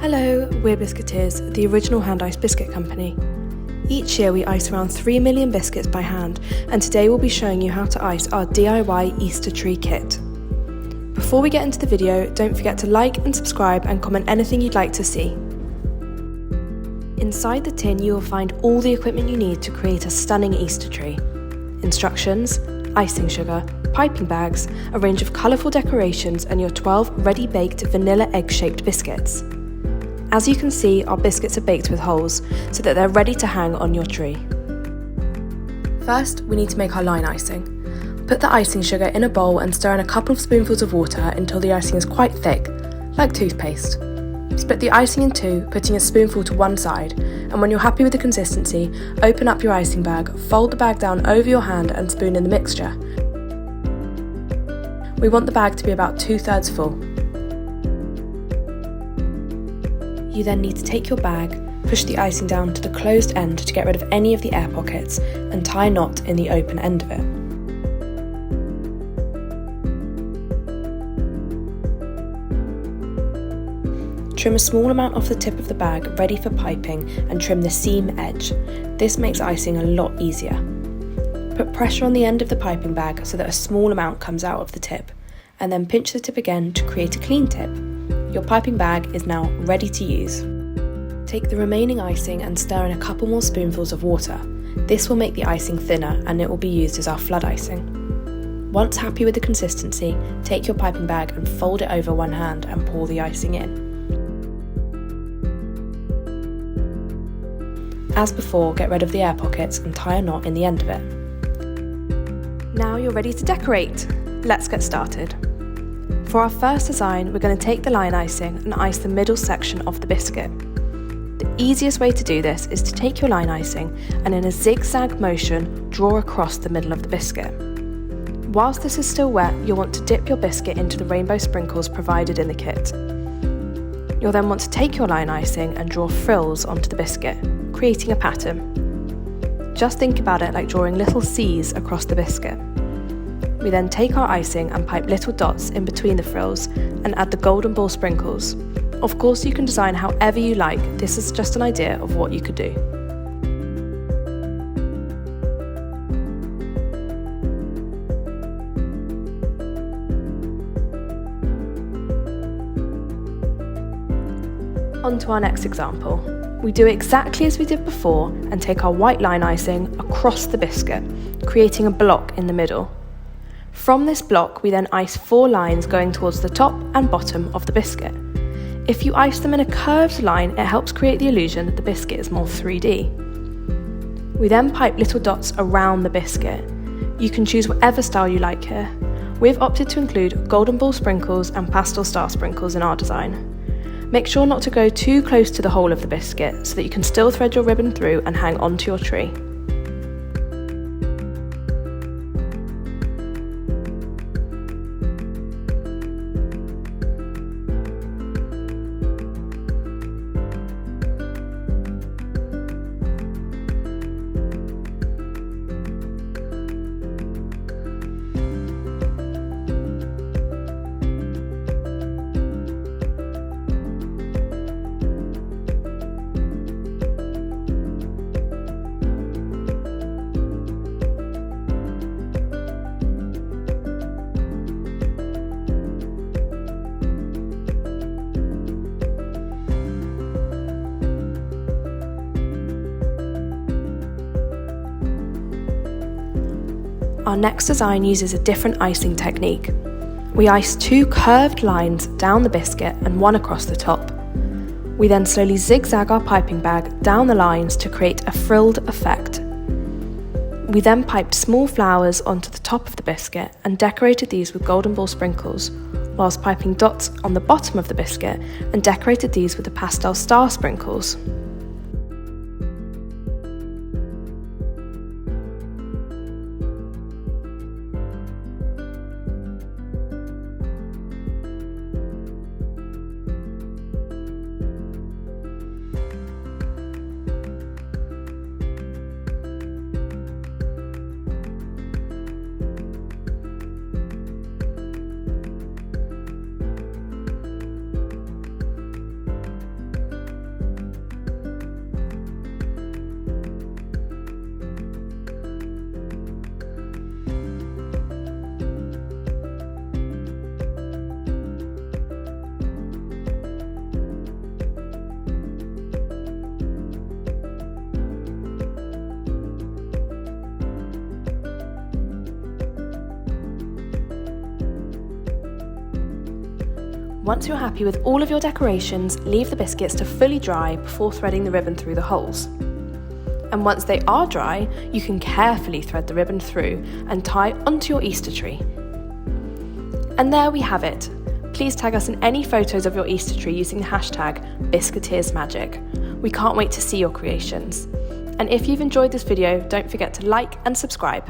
Hello, we're Biscuiteers, the original hand-iced biscuit company. Each year we ice around 3 million biscuits by hand, and today we'll be showing you how to ice our DIY Easter tree kit. Before we get into the video, don't forget to like and subscribe and comment anything you'd like to see. Inside the tin you will find all the equipment you need to create a stunning Easter tree. Instructions, icing sugar, piping bags, a range of colourful decorations and your 12 ready-baked vanilla egg-shaped biscuits. As you can see, our biscuits are baked with holes so that they're ready to hang on your tree. First, we need to make our line icing. Put the icing sugar in a bowl and stir in a couple of spoonfuls of water until the icing is quite thick, like toothpaste. Split the icing in two, putting a spoonful to one side, and when you're happy with the consistency, open up your icing bag, fold the bag down over your hand and spoon in the mixture. We want the bag to be about 2/3 full. You then need to take your bag, push the icing down to the closed end to get rid of any of the air pockets, and tie a knot in the open end of it. Trim a small amount off the tip of the bag ready for piping and trim the seam edge. This makes icing a lot easier. Put pressure on the end of the piping bag so that a small amount comes out of the tip, and then pinch the tip again to create a clean tip. Your piping bag is now ready to use. Take the remaining icing and stir in a couple more spoonfuls of water. This will make the icing thinner and it will be used as our flood icing. Once happy with the consistency, take your piping bag and fold it over one hand and pour the icing in. As before, get rid of the air pockets and tie a knot in the end of it. Now you're ready to decorate. Let's get started. For our first design, we're going to take the line icing and ice the middle section of the biscuit. The easiest way to do this is to take your line icing and in a zigzag motion, draw across the middle of the biscuit. Whilst this is still wet, you'll want to dip your biscuit into the rainbow sprinkles provided in the kit. You'll then want to take your line icing and draw frills onto the biscuit, creating a pattern. Just think about it like drawing little C's across the biscuit. We then take our icing and pipe little dots in between the frills and add the golden ball sprinkles. Of course you can design however you like, this is just an idea of what you could do. On to our next example. We do exactly as we did before and take our white line icing across the biscuit, creating a block in the middle. From this block, we then ice 4 lines going towards the top and bottom of the biscuit. If you ice them in a curved line, it helps create the illusion that the biscuit is more 3D. We then pipe little dots around the biscuit. You can choose whatever style you like here. We've opted to include golden ball sprinkles and pastel star sprinkles in our design. Make sure not to go too close to the hole of the biscuit so that you can still thread your ribbon through and hang onto your tree. Our next design uses a different icing technique. We ice 2 curved lines down the biscuit and 1 across the top. We then slowly zigzag our piping bag down the lines to create a frilled effect. We then piped small flowers onto the top of the biscuit and decorated these with golden ball sprinkles, whilst piping dots on the bottom of the biscuit and decorated these with the pastel star sprinkles. once you're happy with all of your decorations, leave the biscuits to fully dry before threading the ribbon through the holes. And once they are dry, you can carefully thread the ribbon through and tie onto your Easter tree. And there we have it. Please tag us in any photos of your Easter tree using the hashtag #BiscuiteersMagic. We can't wait to see your creations. And if you've enjoyed this video, don't forget to like and subscribe.